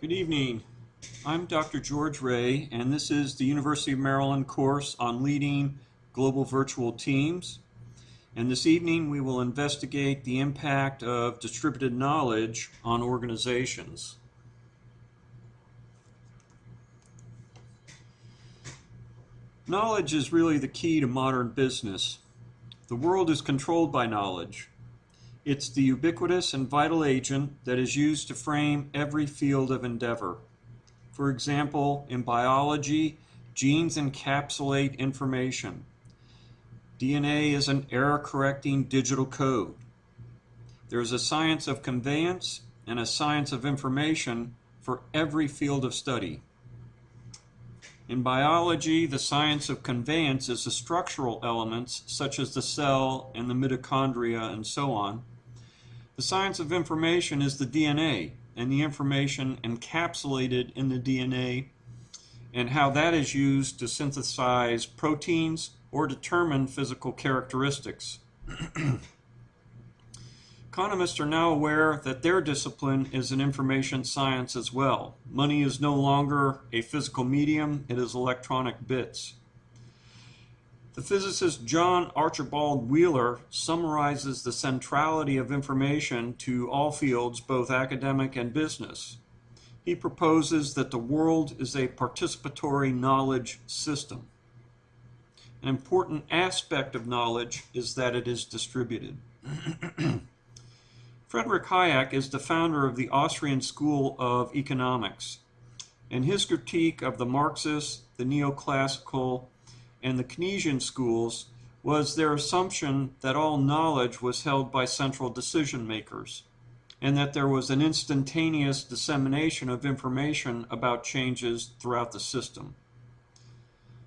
Good evening. I'm Dr. George Ray, and this is the University of Maryland course on leading global virtual teams. And this evening we will investigate the impact of distributed knowledge on organizations. Knowledge is really the key to modern business. The world is controlled by knowledge. It's the ubiquitous and vital agent that is used to frame every field of endeavor. For example, in biology, genes encapsulate information. DNA is an error-correcting digital code. There is a science of conveyance and a science of information for every field of study. In biology, the science of conveyance is the structural elements such as the cell and the mitochondria and so on. The science of information is the DNA and the information encapsulated in the DNA and how that is used to synthesize proteins or determine physical characteristics. Economists are now aware that their discipline is an information science as well. Money is no longer a physical medium, it is electronic bits. The physicist John Archibald Wheeler summarizes the centrality of information to all fields, both academic and business. He proposes that the world is a participatory knowledge system. An important aspect of knowledge is that it is distributed. Friedrich Hayek is the founder of the Austrian School of Economics, and his critique of the Marxist, the neoclassical, and the Keynesian schools was their assumption that all knowledge was held by central decision makers, and that there was an instantaneous dissemination of information about changes throughout the system.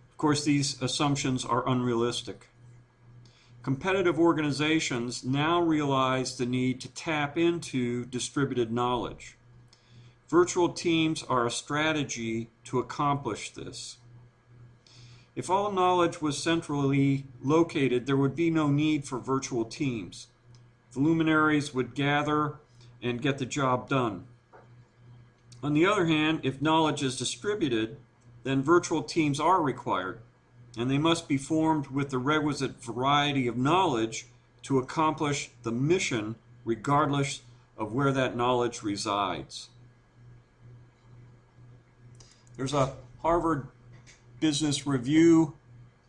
Of course, these assumptions are unrealistic. Competitive organizations now realize the need to tap into distributed knowledge. Virtual teams are a strategy to accomplish this. If all knowledge was centrally located, there would be no need for virtual teams. The luminaries would gather and get the job done. On the other hand, if knowledge is distributed, then virtual teams are required, and they must be formed with the requisite variety of knowledge to accomplish the mission regardless of where that knowledge resides. There's a Harvard Business Review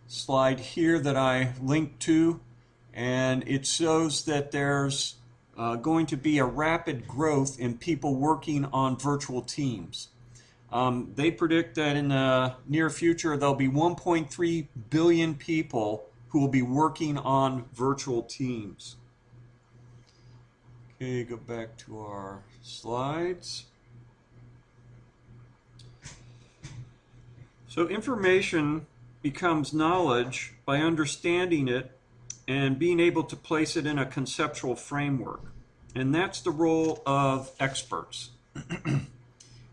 slide here that I linked to, and it shows that there's going to be a rapid growth in people working on virtual teams. They predict that in the near future there'll be 1.3 billion people who will be working on virtual teams. Okay, go back to our slides. So information becomes knowledge by understanding it and being able to place it in a conceptual framework. And that's the role of experts.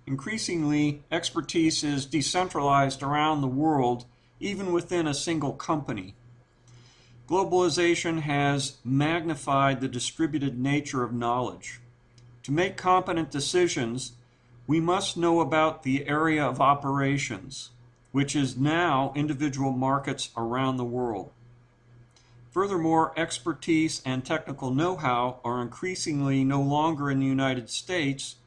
Increasingly, expertise is decentralized around the world, even within a single company. Globalization has magnified the distributed nature of knowledge. To make competent decisions, we must know about the area of operations, which is now individual markets around the world. Furthermore, expertise and technical know-how are increasingly no longer in the United States,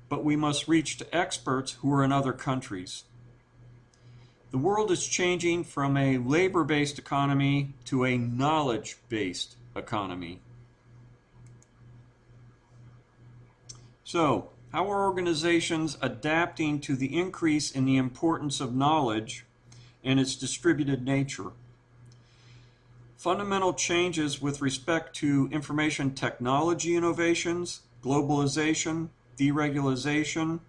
but we must reach to experts who are in other countries. The world is changing from a labor-based economy to a knowledge-based economy. So, how are organizations adapting to the increase in the importance of knowledge and its distributed nature? Fundamental changes with respect to information technology innovations, globalization, deregulation,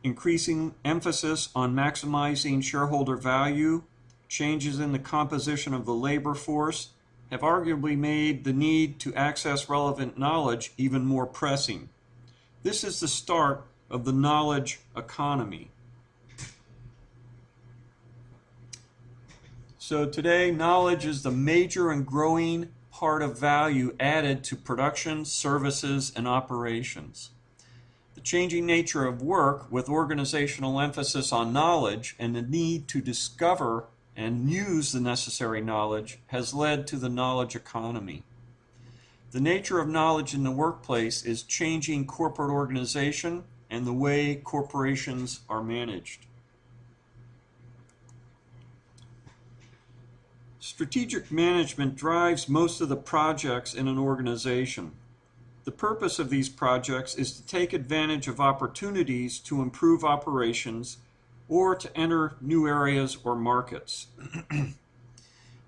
increasing emphasis on maximizing shareholder value, changes in the composition of the labor force have arguably made the need to access relevant knowledge even more pressing. This is the start of the knowledge economy. So today, knowledge is the major and growing part of value added to production, services, and operations. The changing nature of work, with organizational emphasis on knowledge and the need to discover and use the necessary knowledge, has led to the knowledge economy. The nature of knowledge in the workplace is changing corporate organization and the way corporations are managed. Strategic management drives most of the projects in an organization. The purpose of these projects is to take advantage of opportunities to improve operations or to enter new areas or markets.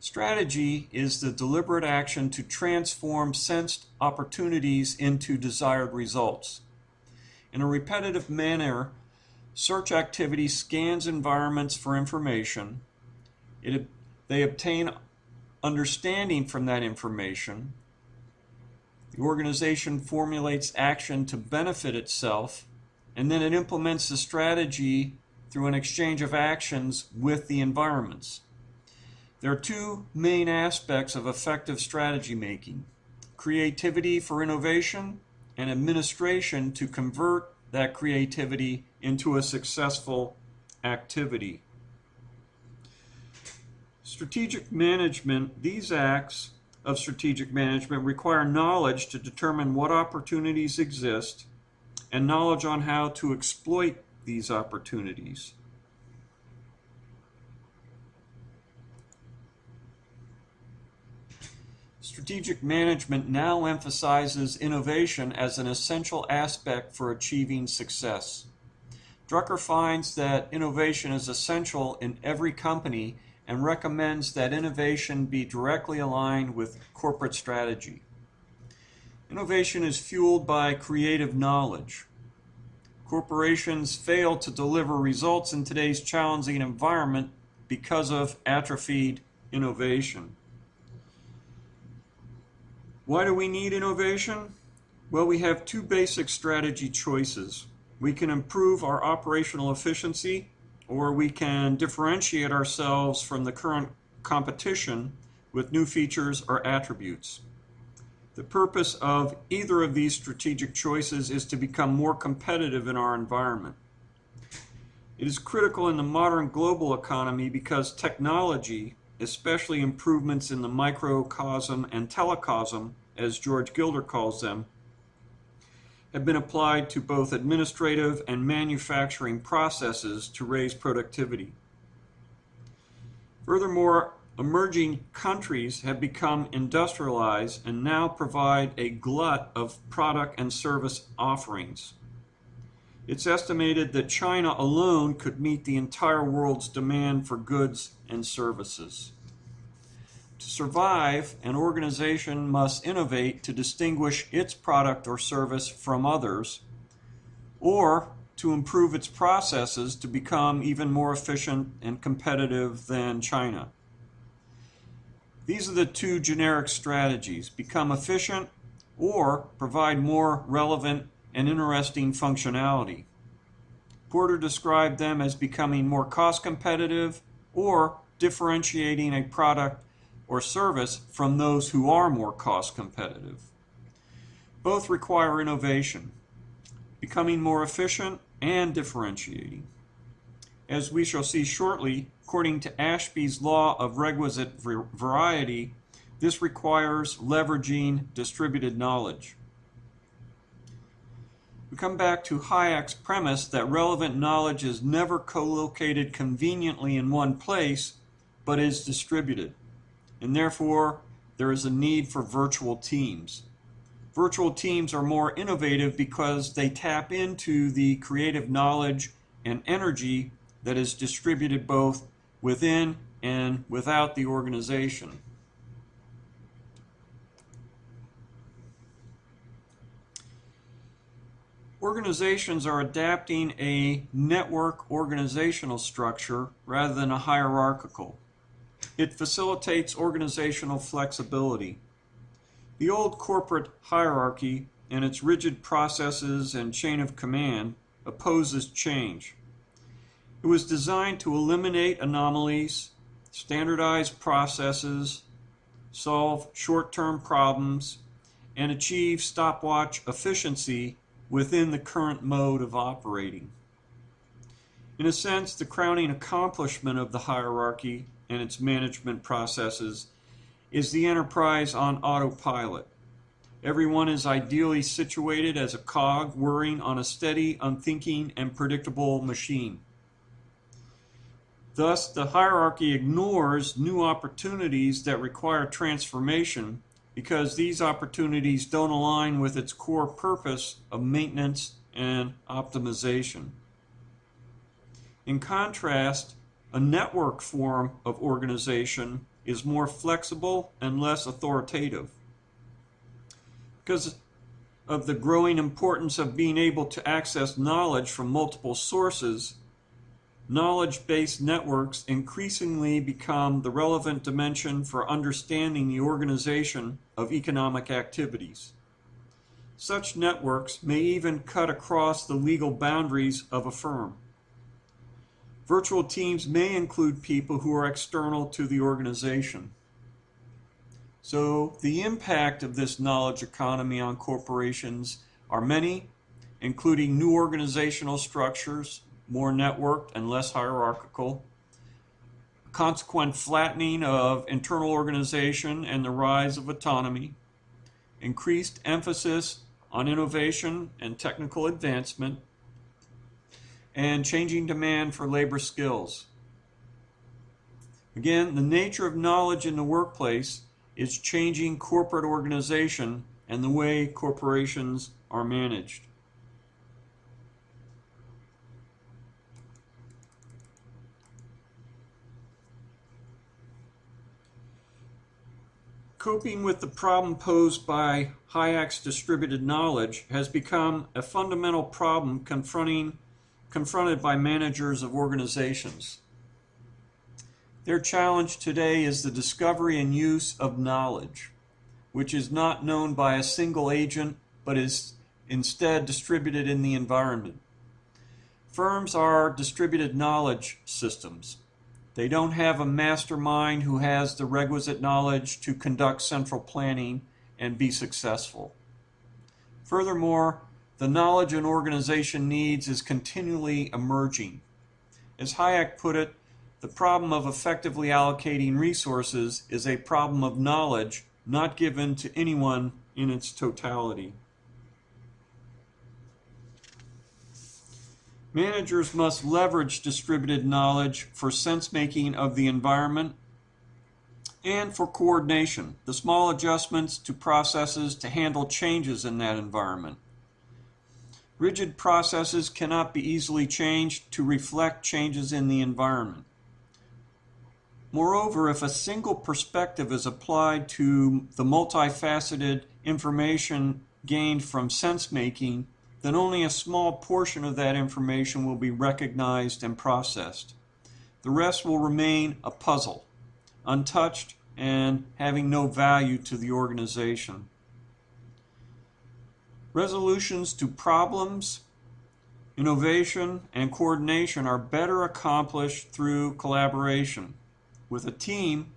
Strategy is the deliberate action to transform sensed opportunities into desired results. In a repetitive manner, search activity scans environments for information. They obtain understanding from that information. The organization formulates action to benefit itself, and then it implements the strategy through an exchange of actions with the environments. There are two main aspects of effective strategy making: creativity for innovation and administration to convert that creativity into a successful activity. Strategic management, these acts of strategic management require knowledge to determine what opportunities exist and knowledge on how to exploit these opportunities. Strategic management now emphasizes innovation as an essential aspect for achieving success. Drucker finds that innovation is essential in every company and recommends that innovation be directly aligned with corporate strategy. Innovation is fueled by creative knowledge. Corporations fail to deliver results in today's challenging environment because of atrophied innovation. Why do we need innovation? Well, we have two basic strategy choices. We can improve our operational efficiency, or we can differentiate ourselves from the current competition with new features or attributes. The purpose of either of these strategic choices is to become more competitive in our environment. It is critical in the modern global economy because technology, especially improvements in the microcosm and telecosm, as George Gilder calls them, have been applied to both administrative and manufacturing processes to raise productivity. Furthermore, emerging countries have become industrialized and now provide a glut of product and service offerings. It's estimated that China alone could meet the entire world's demand for goods and services. To survive, an organization must innovate to distinguish its product or service from others, or to improve its processes to become even more efficient and competitive than China. These are the two generic strategies: become efficient or provide more relevant and interesting functionality. Porter described them as becoming more cost competitive or differentiating a product or service from those who are more cost competitive. Both require innovation, becoming more efficient and differentiating. As we shall see shortly, according to Ashby's law of requisite variety, this requires leveraging distributed knowledge. We come back to Hayek's premise that relevant knowledge is never co-located conveniently in one place, but is distributed. And therefore, there is a need for virtual teams. Virtual teams are more innovative because they tap into the creative knowledge and energy that is distributed both within and without the organization. Organizations are adapting a network organizational structure rather than a hierarchical. It facilitates organizational flexibility. The old corporate hierarchy and its rigid processes and chain of command opposes change. It was designed to eliminate anomalies, standardize processes, solve short-term problems, and achieve stopwatch efficiency within the current mode of operating. In a sense, the crowning accomplishment of the hierarchy and its management processes is the enterprise on autopilot. Everyone is ideally situated as a cog whirring on a steady, unthinking, and predictable machine. Thus, the hierarchy ignores new opportunities that require transformation because these opportunities don't align with its core purpose of maintenance and optimization. In contrast, a network form of organization is more flexible and less authoritative. Because of the growing importance of being able to access knowledge from multiple sources, knowledge-based networks increasingly become the relevant dimension for understanding the organization of economic activities. Such networks may even cut across the legal boundaries of a firm. Virtual teams may include people who are external to the organization. So the impact of this knowledge economy on corporations are many, including new organizational structures, more networked and less hierarchical, consequent flattening of internal organization and the rise of autonomy, increased emphasis on innovation and technical advancement, and changing demand for labor skills. Again, the nature of knowledge in the workplace is changing corporate organization and the way corporations are managed. Coping with the problem posed by Hayek's distributed knowledge has become a fundamental problem confronted by managers of organizations. Their challenge today is the discovery and use of knowledge, which is not known by a single agent, but is instead distributed in the environment. Firms are distributed knowledge systems. They don't have a mastermind who has the requisite knowledge to conduct central planning and be successful. Furthermore, the knowledge an organization needs is continually emerging. As Hayek put it, the problem of effectively allocating resources is a problem of knowledge not given to anyone in its totality. Managers must leverage distributed knowledge for sense-making of the environment and for coordination, the small adjustments to processes to handle changes in that environment. Rigid processes cannot be easily changed to reflect changes in the environment. Moreover, if a single perspective is applied to the multifaceted information gained from sense-making, then only a small portion of that information will be recognized and processed. The rest will remain a puzzle, untouched and having no value to the organization. Resolutions to problems, innovation, and coordination are better accomplished through collaboration. With a team,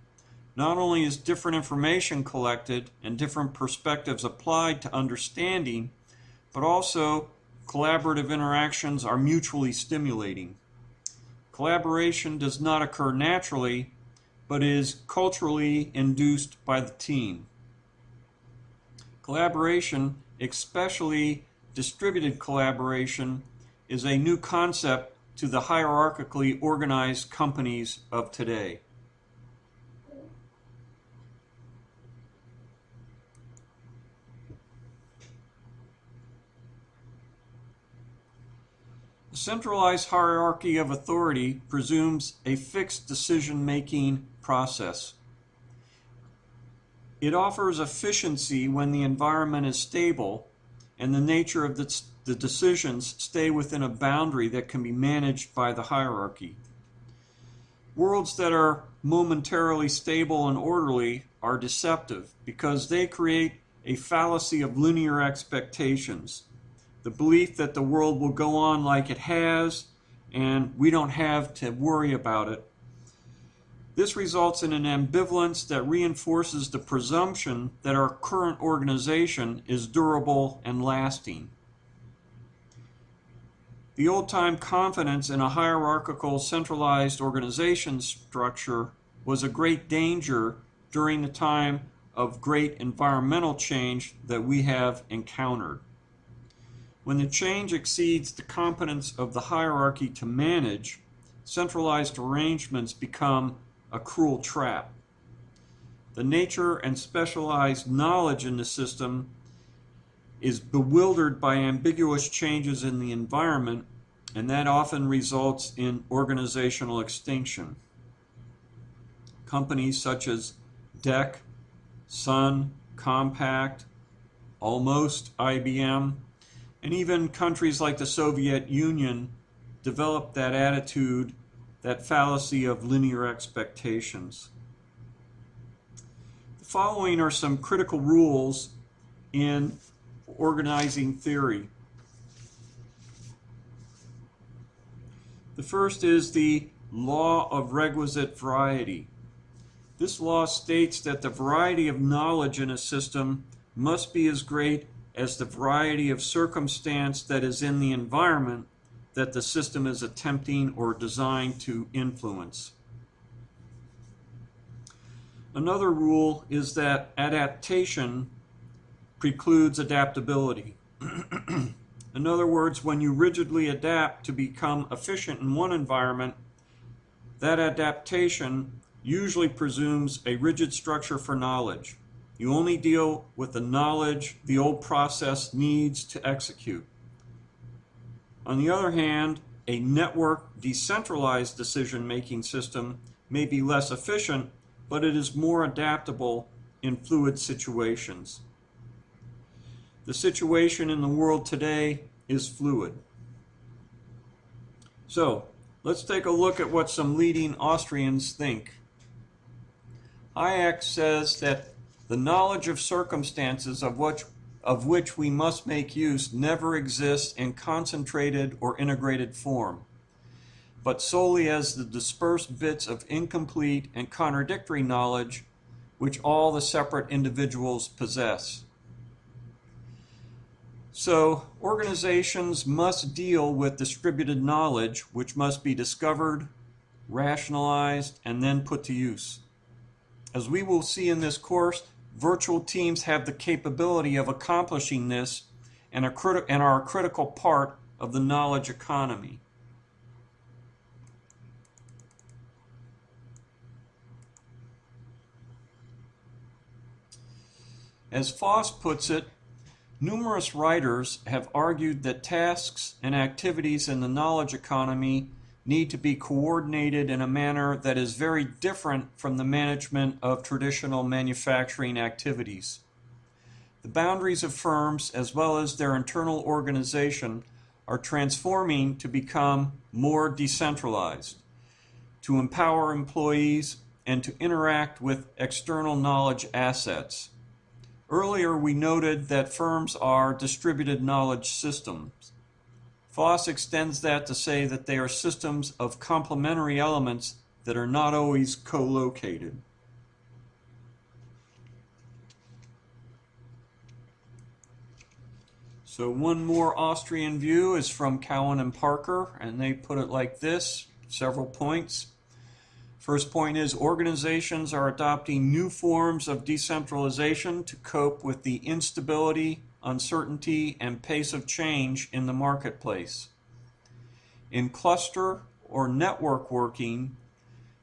not only is different information collected and different perspectives applied to understanding, but also collaborative interactions are mutually stimulating. Collaboration does not occur naturally, but is culturally induced by the team. Collaboration, especially distributed collaboration, is a new concept to the hierarchically organized companies of today. The centralized hierarchy of authority presumes a fixed decision-making process. It offers efficiency when the environment is stable and the nature of the decisions stay within a boundary that can be managed by the hierarchy. Worlds that are momentarily stable and orderly are deceptive because they create a fallacy of linear expectations. The belief that the world will go on like it has and we don't have to worry about it. This results in an ambivalence that reinforces the presumption that our current organization is durable and lasting. The old-time confidence in a hierarchical, centralized organization structure was a great danger during the time of great environmental change that we have encountered. When the change exceeds the competence of the hierarchy to manage, centralized arrangements become a cruel trap. The nature and specialized knowledge in the system is bewildered by ambiguous changes in the environment, and that often results in organizational extinction. Companies such as DEC, Sun, Compaq, almost IBM, and even countries like the Soviet Union developed that attitude, that fallacy of linear expectations. The following are some critical rules in organizing theory. The first is the law of requisite variety. This law states that the variety of knowledge in a system must be as great as the variety of circumstance that is in the environment that the system is attempting or designed to influence. Another rule is that adaptation precludes adaptability. In other words, when you rigidly adapt to become efficient in one environment, that adaptation usually presumes a rigid structure for knowledge. You only deal with the knowledge the old process needs to execute. On the other hand, a network decentralized decision-making system may be less efficient, but it is more adaptable in fluid situations. The situation in the world today is fluid. So, let's take a look at what some leading Austrians think. Hayek says that the knowledge of circumstances of which we must make use never exists in concentrated or integrated form, but solely as the dispersed bits of incomplete and contradictory knowledge which all the separate individuals possess. So, organizations must deal with distributed knowledge which must be discovered, rationalized, and then put to use. As we will see in this course, virtual teams have the capability of accomplishing this and are a critical part of the knowledge economy. As Foss puts it, numerous writers have argued that tasks and activities in the knowledge economy need to be coordinated in a manner that is very different from the management of traditional manufacturing activities. The boundaries of firms, as well as their internal organization, are transforming to become more decentralized, to empower employees, and to interact with external knowledge assets. Earlier, we noted that firms are distributed knowledge systems. Foss extends that to say that they are systems of complementary elements that are not always co-located. So one more Austrian view is from Cowan and Parker, and they put it like this, several points. First point is organizations are adopting new forms of decentralization to cope with the instability, uncertainty, and pace of change in the marketplace. In cluster or network working,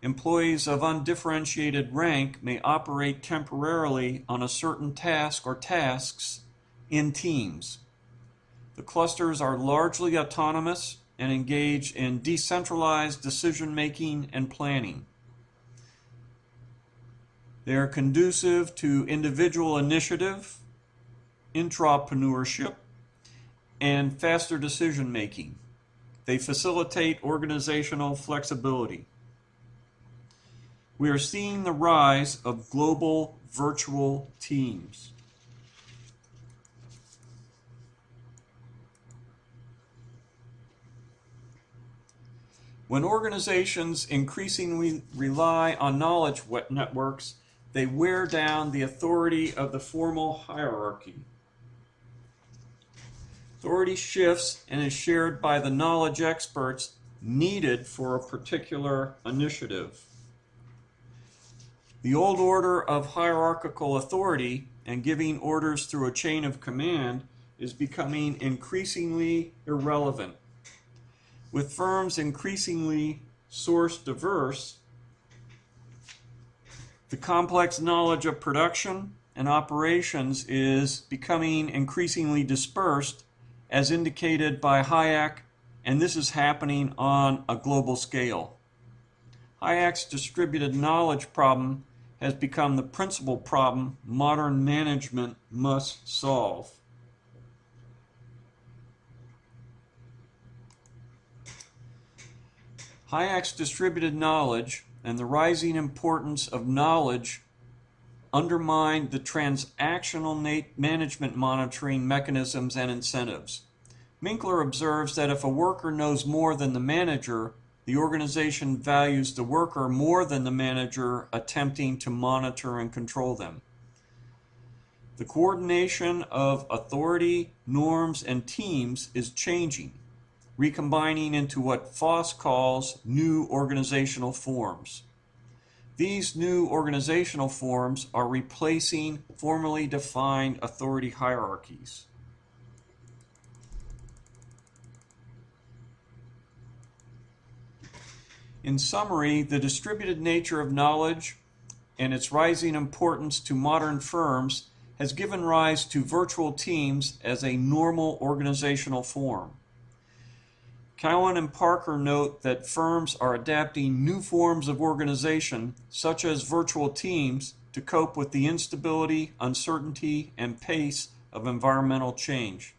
employees of undifferentiated rank may operate temporarily on a certain task or tasks in teams. The clusters are largely autonomous and engage in decentralized decision-making and planning. They are conducive to individual initiative, intrapreneurship, and faster decision-making. They facilitate organizational flexibility. We are seeing the rise of global virtual teams. When organizations increasingly rely on knowledge networks, they wear down the authority of the formal hierarchy. Authority shifts and is shared by the knowledge experts needed for a particular initiative. The old order of hierarchical authority and giving orders through a chain of command is becoming increasingly irrelevant. With firms increasingly source diverse, the complex knowledge of production and operations is becoming increasingly dispersed, as indicated by Hayek, and this is happening on a global scale. Hayek's distributed knowledge problem has become the principal problem modern management must solve. Hayek's distributed knowledge and the rising importance of knowledge undermine the transactional management monitoring mechanisms and incentives. Minkler observes that if a worker knows more than the manager, the organization values the worker more than the manager attempting to monitor and control them. The coordination of authority, norms, and teams is changing, recombining into what Foss calls new organizational forms. These new organizational forms are replacing formally defined authority hierarchies. In summary, the distributed nature of knowledge and its rising importance to modern firms has given rise to virtual teams as a normal organizational form. Cowan and Parker note that firms are adapting new forms of organization, such as virtual teams, to cope with the instability, uncertainty, and pace of environmental change.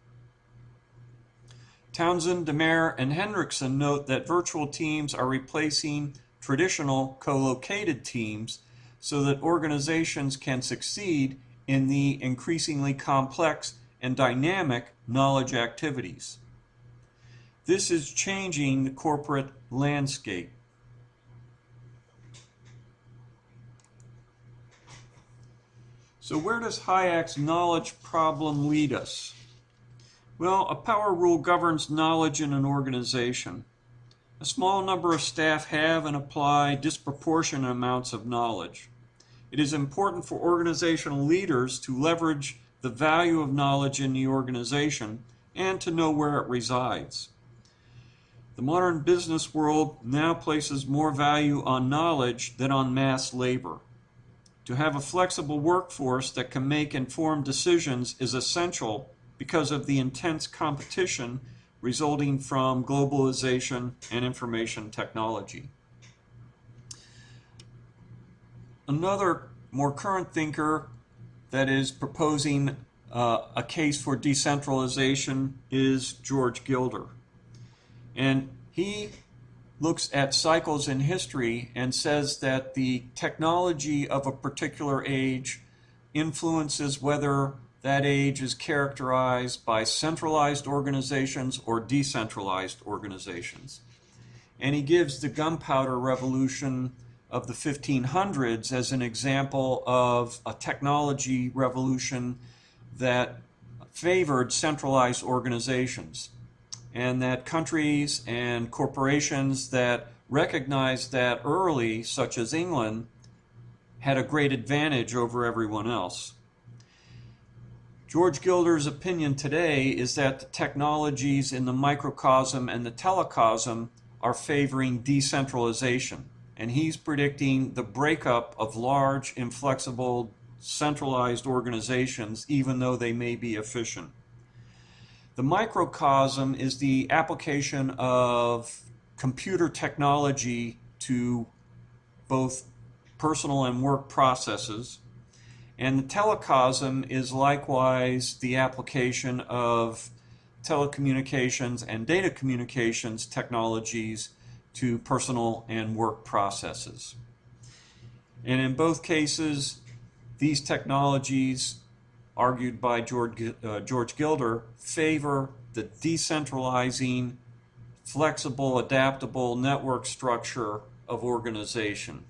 Townsend, DeMare, and Hendrickson note that virtual teams are replacing traditional co-located teams so that organizations can succeed in the increasingly complex and dynamic knowledge activities. This is changing the corporate landscape. So where does Hayek's knowledge problem lead us? Well, a power rule governs knowledge in an organization. A small number of staff have and apply disproportionate amounts of knowledge. It is important for organizational leaders to leverage the value of knowledge in the organization and to know where it resides. The modern business world now places more value on knowledge than on mass labor. To have a flexible workforce that can make informed decisions is essential because of the intense competition resulting from globalization and information technology. Another more current thinker that is proposing a case for decentralization is George Gilder. And he looks at cycles in history and says that the technology of a particular age influences whether that age is characterized by centralized organizations or decentralized organizations. And he gives the gunpowder revolution of the 1500s as an example of a technology revolution that favored centralized organizations, and that countries and corporations that recognized that early, such as England, had a great advantage over everyone else. George Gilder's opinion today is that the technologies in the microcosm and the telecosm are favoring decentralization, and he's predicting the breakup of large, inflexible, centralized organizations, even though they may be efficient. The microcosm is the application of computer technology to both personal and work processes. And the telecosm is likewise the application of telecommunications and data communications technologies to personal and work processes. And in both cases, these technologies, argued by George Gilder, favor the decentralizing, flexible, adaptable network structure of organization.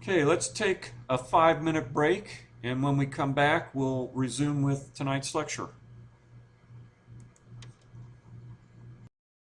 Okay, let's take a 5-minute break, and when we come back, we'll resume with tonight's lecture.